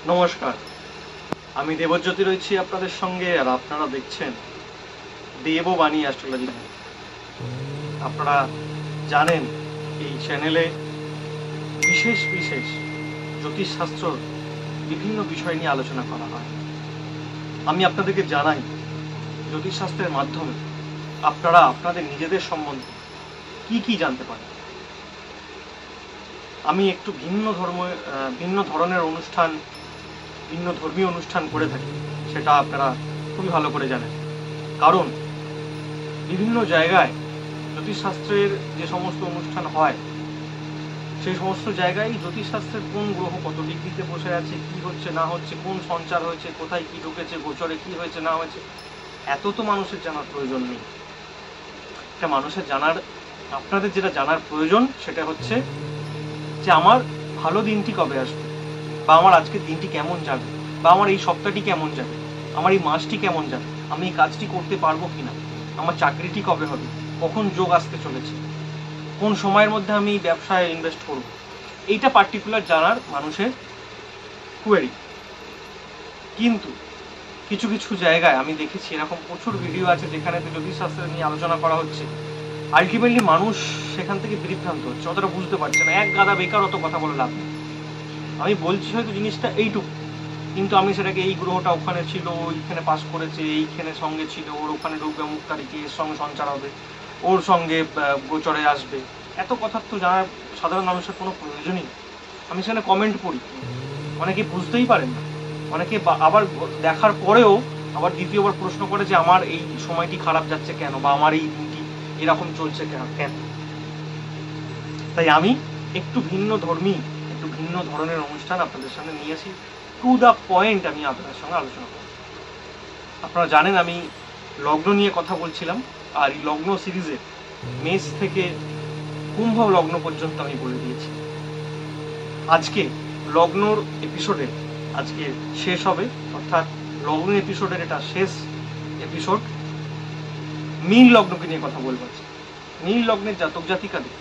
নমস্কার, আমি দেবজ্যোতি রয়েছি আপনাদের সঙ্গে, আর আপনারা দেখছেন দেববাণী অ্যাস্ট্রোলজি। আপনারা জানেন এই চ্যানেলে বিশেষ বিশেষ জ্যোতিষশাস্ত্র বিভিন্ন বিষয় নিয়ে আলোচনা করা হয়। আমি আপনাদেরকে জানাই জ্যোতিষশাস্ত্রের মাধ্যমে আপনারা আপনাদের নিজেদের সম্বন্ধে কি জানতে পারেন। আমি একটু ভিন্ন ধরনের অনুষ্ঠান, ভিন্ন ধর্মীয় অনুষ্ঠান করে থাকি, সেটা আপনারা খুবই ভালো করে জানেন। কারণ বিভিন্ন জায়গায় জ্যোতিষশাস্ত্রের যে সমস্ত অনুষ্ঠান হয়, সেই সমস্ত জায়গায় জ্যোতিষশাস্ত্রের কোন গ্রহ কত ডিগ্রিতে বসে আছে, কি হচ্ছে না হচ্ছে, কোন সঞ্চার হয়েছে, কোথায় কি ঢুকেছে, গোচরে কি হয়েছে না হয়েছে, এত তো মানুষের জানার প্রয়োজন নেই। এটা মানুষের আপনাদের যেটা জানার প্রয়োজন সেটা হচ্ছে যে আমার ভালো দিনটি কবে আসবে, বা আমার আজকের দিনটি কেমন যাবে, বা আমার এই সপ্তাহটি কেমন যাবে, আমার এই মাসটি কেমন যাবে, আমি এই কাজটি করতে পারবো কিনা, আমার চাকরিটি কবে হবে, কখন যোগ আসতে চলেছে, কোন সময়ের মধ্যে আমি ব্যবসায় ইনভেস্ট করব, এইটা পার্টিকুলার জানার মানুষের কোয়েরি। কিন্তু কিছু কিছু জায়গায় আমি দেখেছি এরকম প্রচুর ভিডিও আছে যেখানে জ্যোতিষশাস্ত্র নিয়ে আলোচনা করা হচ্ছে, আলটিমেটলি মানুষ সেখান থেকে বিভ্রান্ত হচ্ছে, অতটা বুঝতে পারছে না। এক গাদা বেকার অত কথা বলে লাভ নেই। আমি বলছি হয়তো জিনিসটা এইটুকু, কিন্তু আমি সেটাকে এই গ্রহটা ওখানে ছিল, ওইখানে পাস করেছে, এইখানে সঙ্গে ছিল, ওর ওখানে ঢুকবে অমুক তারিখে, এর সঙ্গে সঞ্চার হবে, ওর সঙ্গে গোচরে আসবে, এত কথা তো জানার সাধারণ মানুষের কোনো প্রয়োজনই নেই। আমি সেখানে কমেন্ট পড়ি, অনেকে বুঝতেই পারেন না, অনেকে আবার দেখার পরেও আবার দ্বিতীয়বার প্রশ্ন করে যে আমার এই সময়টি খারাপ যাচ্ছে কেন, বা আমার এই দিনটি এরকম চলছে কেন। তাই আমি একটু ভিন্ন ধরনের অনুষ্ঠান আপনাদের সামনে নিয়ে আসি, টু দ্য পয়েন্ট আমি আপনাদের সঙ্গে আলোচনা করব। আপনারা জানেন আমি লগ্ন নিয়ে কথা বলছিলাম, আর এই লগ্ন সিরিজে মেষ থেকে কুম্ভ লগ্ন পর্যন্ত আমি বলে দিয়েছি। আজকে লগ্নর এপিসোডে আজকে শেষ হবে, অর্থাৎ লগ্ন এপিসোডের এটা শেষ এপিসোড। মীন লগ্নকে নিয়ে কথা বলবো। মীন লগ্নের জাতক জাতিকাদের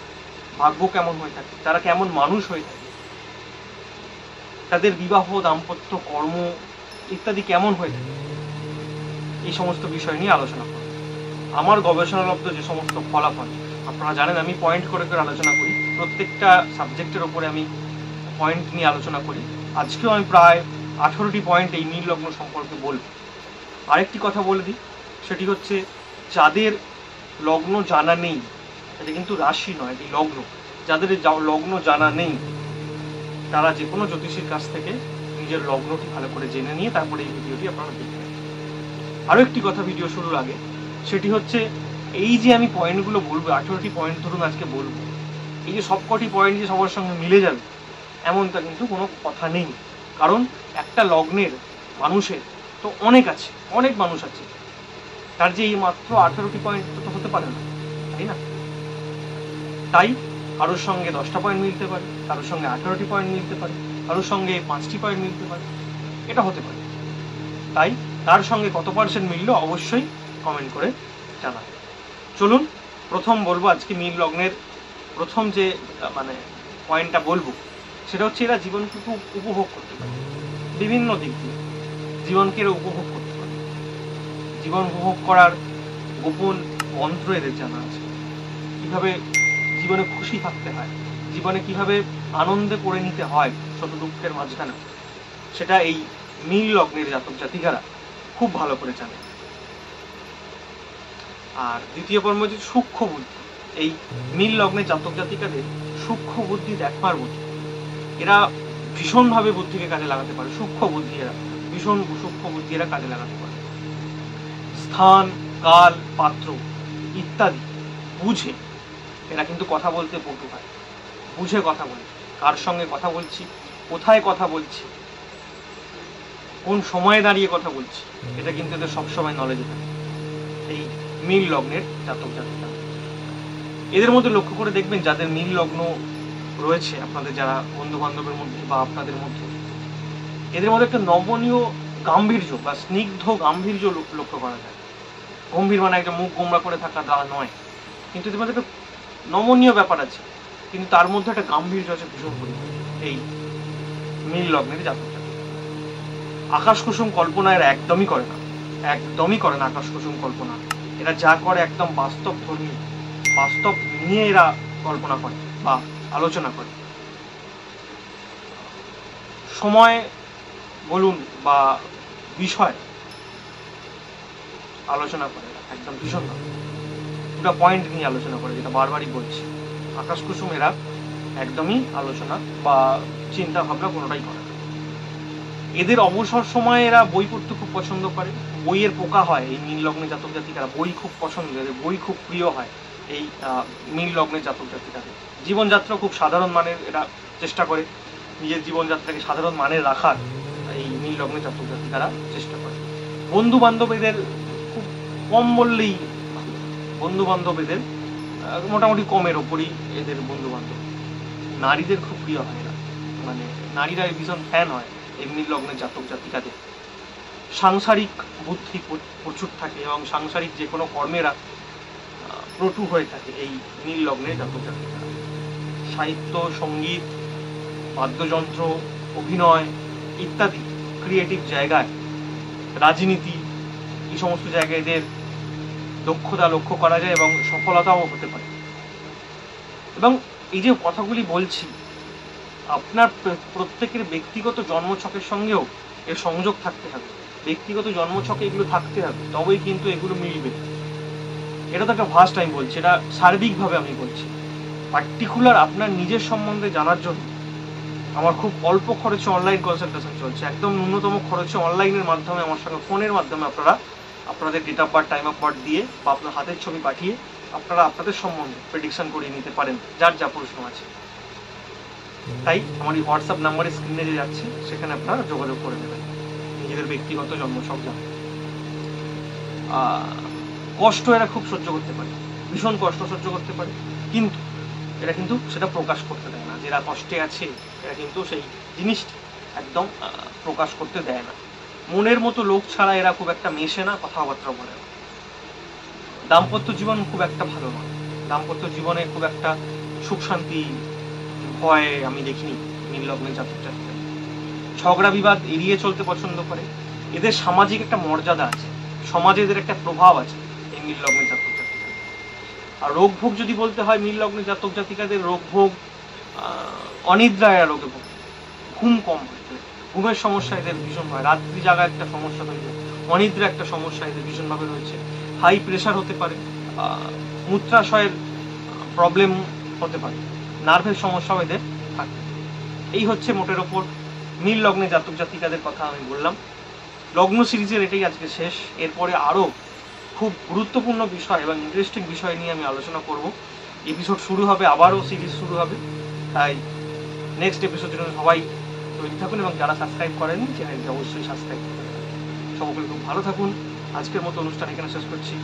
ভাগ্য কেমন হয়ে থাকে, তারা কেমন মানুষ হয়ে থাকে, তাদের বিবাহ, দাম্পত্য, কর্ম ইত্যাদি কেমন হয়ে থাকে, এই সমস্ত বিষয় নিয়ে আলোচনা করব। আমার গবেষণালব্ধ যে সমস্ত ফলাফল, আপনারা জানেন আমি পয়েন্ট করে আলোচনা করি, প্রত্যেকটা সাবজেক্টের ওপরে আমি পয়েন্ট নিয়ে আলোচনা করি। আজকেও আমি প্রায় 18টি পয়েন্ট এই মীন লগ্ন সম্পর্কে বলব। আরেকটি কথা বলে দিই, সেটি হচ্ছে যাদের লগ্ন জানা নেই, এটা কিন্তু রাশি নয়, এটি লগ্ন, যাদের লগ্ন জানা নেই তারা যে কোনো জ্যোতিষীর কাছ থেকে নিজের লগ্নটি ভালো করে জেনে নিয়ে তারপরে এই ভিডিওটি আপনারা দেখবেন। আরও একটি কথা ভিডিও শুরুর আগে, সেটি হচ্ছে এই যে আমি পয়েন্টগুলো বলবো, 18টি পয়েন্ট ধরুন আজকে বলবো, এই যে সবকটি পয়েন্ট যে সবার সঙ্গে মিলে যাবে এমনটা কিন্তু কোনো কথা নেই। কারণ একটা লগ্নের মানুষের তো অনেক মানুষ আছে, তার যে এই মাত্র 18টি পয়েন্ট তো হতে পারে না, তাই না? তাই কারোর সঙ্গে 10টা পয়েন্ট মিলতে পারে, কারোর সঙ্গে 18টি পয়েন্ট মিলতে পারে, কারোর সঙ্গে 5টি পয়েন্ট মিলতে পারে, এটা হতে পারে। তাই তার সঙ্গে কত পার্সেন্ট মিললো অবশ্যই কমেন্ট করে জানাবে। চলুন প্রথম বলবো, আজকে মীন লগ্নের প্রথম যে পয়েন্টটা বলবো সেটা হচ্ছে এরা জীবনকে খুব উপভোগ করতে পারে, বিভিন্ন দিক দিয়ে জীবনকে এরা উপভোগ করতে পারে। জীবন উপভোগ করার গোপন মন্ত্র এদের জানা আছে, কিভাবে জীবনে খুশি থাকতে হয়, জীবনে কিভাবে আনন্দে করে নিতে হয় শত দুঃখের মাঝখানে, সেটা এই মীন লগ্নের জাতক জাতিকারা খুব ভালো করে জানে। আর দ্বিতীয় পর্ব হচ্ছে সূক্ষ্ম বুদ্ধি। এই মীন লগ্নের জাতক জাতিকাদের সূক্ষ্ম বুদ্ধি দেখবার বুদ্ধি, এরা ভীষণভাবে বুদ্ধিকে কাজে লাগাতে পারে। সূক্ষ্ম বুদ্ধি এরা কাজে লাগাতে পারে। স্থান, কাল, পাত্র ইত্যাদি বুঝে এরা কিন্তু কথা বলতে পটু হয়, বুঝে কথা বলে, কার সঙ্গে কথা বলছি, কোথায় কথা বলছি, কোন সময়ে দাঁড়িয়ে কথা বলছি, এটা কিন্তু এদের সবসময় নলেজে থাকে এই মীন লগ্নের জাতক জাতিকা। এদের মধ্যে লক্ষ্য করে দেখবেন যাদের মীন লগ্ন রয়েছে, আপনাদের যারা বন্ধু বান্ধবের মধ্যে বা আপনাদের মধ্যে, এদের মধ্যে একটা নমনীয় গাম্ভীর্য বা স্নিগ্ধ গাম্ভীর্য লক্ষ্য করা যায়। গম্ভীর মানে একটা মুখ গোমরা করে থাকা তা নয়, কিন্তু এদের মধ্যে একটা নমনীয় ব্যাপার আছে, কিন্তু তার মধ্যে একটা গাম্ভীর্য আছে ভীষণ পরিমাণে এই মীন লগ্নের জাতক জাতিকা। আকাশ কুসুম কল্পনা এরা একদমই করে না, একদমই করে না আকাশ কুসুম কল্পনা। এরা যা করে একদম বাস্তব ধর্মী, বাস্তব নিয়ে এরা কল্পনা করে বা আলোচনা করে। সময় বলুন বা বিষয় আলোচনা করে একদম ভীষণভাবে, দুটা পয়েন্ট নিয়ে আলোচনা করে, যেটা বারবারই বলছি। আকাশ কুসুম এরা একদমই আলোচনা বা চিন্তা ভাবনা কোনোটাই করে না। এদের অবসর সময়ে এরা বই পড়তে খুব পছন্দ করে, বইয়ের পোকা হয় এই মীন লগ্নে জাতক জাতিকারা, বই খুব পছন্দ, এদের বই খুব প্রিয় হয় এই মীন লগ্নে জাতক জাতিকাদের। জীবনযাত্রা খুব সাধারণ মানের এরা চেষ্টা করে, নিজের জীবনযাত্রাকে সাধারণ মানের রাখার এই মীন লগ্নে জাতক জাতিকারা চেষ্টা করে। বন্ধু বান্ধব এদের খুব কম বললেই, বন্ধু বান্ধব এদের মোটামুটি কমের ওপরই এদের বন্ধু বান্ধব। নারীদের খুব প্রিয় হয় না, মানে নারীরা ভীষণ ফ্যান হয় এই মীন লগ্নের জাতক জাতিকাদের। সাংসারিক বুদ্ধি প্রচুর থাকে এবং সাংসারিক যে কোনো কর্মেরা প্রটু হয়ে থাকে এই মীন লগ্নের জাতক জাতিকারা। সাহিত্য, সঙ্গীত, বাদ্যযন্ত্র, অভিনয় ইত্যাদি ক্রিয়েটিভ জায়গায়, রাজনীতি, এই সমস্ত জায়গায় এদের দক্ষতা লক্ষ্য করা যায় এবং সফলতাও হতে পারে। এবং এই যে কথাগুলি বলছি, আপনার প্রত্যেকের ব্যক্তিগত জন্মছকের সঙ্গেও এর সংযোগ থাকতে হবে, ব্যক্তিগত জন্মছকে এগুলো থাকতে হবে, তবেই কিন্তু এগুলো মিলবে। এটা তো একটা ভাস্ট আমি বলছি, এটা সার্বিকভাবে আমি বলছি। পার্টিকুলার আপনার নিজের সম্বন্ধে জানার জন্য আমার খুব অল্প খরচে অনলাইন কনসালটেশন চলছে, একদম ন্যূনতম খরচে অনলাইনের মাধ্যমে আমার সঙ্গে ফোনের মাধ্যমে আপনারা আপনাদের date of birth, time of birth দিয়ে বা আপনার হাতের ছবি পাঠিয়ে আপনারা আপনাদের সম্বন্ধে প্রেডিকশন করিয়ে নিতে পারেন, যার যা প্রশ্ন আছে। তাই আমার এই হোয়াটসঅ্যাপ নাম্বারে স্ক্রিনে যে যাচ্ছে সেখানে আপনারা যোগাযোগ করে নেবেন নিজেদের ব্যক্তিগত জন্মছক জানতে। কষ্ট এরা খুব সহ্য করতে পারে, ভীষণ কষ্ট সহ্য করতে পারে, কিন্তু এরা কিন্তু সেটা প্রকাশ করতে দেয় না। যারা কষ্টে আছে এরা কিন্তু সেই জিনিসটা একদম প্রকাশ করতে দেয় না। মনের মতো লোক ছাড়া এরা খুব একটা মেশে না, কথাবার্তা বলে না। দাম্পত্য জীবন খুব একটা ভালো নয়, দাম্পত্য জীবনে খুব একটা সুখ শান্তি ভয় আমি দেখিনি মীন লগ্নের জাতক জাতিকা। ঝগড়া বিবাদ এড়িয়ে চলতে পছন্দ করে। এদের সামাজিক একটা মর্যাদা আছে, সমাজে এদের একটা প্রভাব আছে এই মীন লগ্নের জাতক জাতিকা। আর রোগ ভোগ যদি বলতে হয়, মীন লগ্নের জাতক জাতিকাদের রোগ ভোগ, অনিদ্রা এরা রোগে ভোগ, ঘুম কম হয়, ঘুমের সমস্যা এদের ভীষণ হয়, রাত্রি জাগা একটা সমস্যা রয়েছে, অনিদ্রা একটা সমস্যা এদের ভীষণভাবে রয়েছে, হাই প্রেশার হতে পারে, মূত্রাশয়ের প্রবলেম হতে পারে, নার্ভের সমস্যাও এদের থাকে। এই হচ্ছে মোটের ওপর মীন লগ্নে জাতক জাতিকাদের কথা আমি বললাম। লগ্ন সিরিজের এটাই আজকে শেষ। এরপরে আরও খুব গুরুত্বপূর্ণ বিষয় এবং ইন্টারেস্টিং বিষয় নিয়ে আমি আলোচনা করব। এপিসোড শুরু হবে, আবারও সিরিজ শুরু হবে, তাই নেক্সট এপিসোডের জন্য সবাই তৈরি থাকুন এবং যারা সাবস্ক্রাইব করেননি চ্যানেলটি অবশ্যই সাবস্ক্রাইব করবেন। সকলে খুব ভালো থাকুন। আজকের মতো অনুষ্ঠান এখানে শেষ করছি।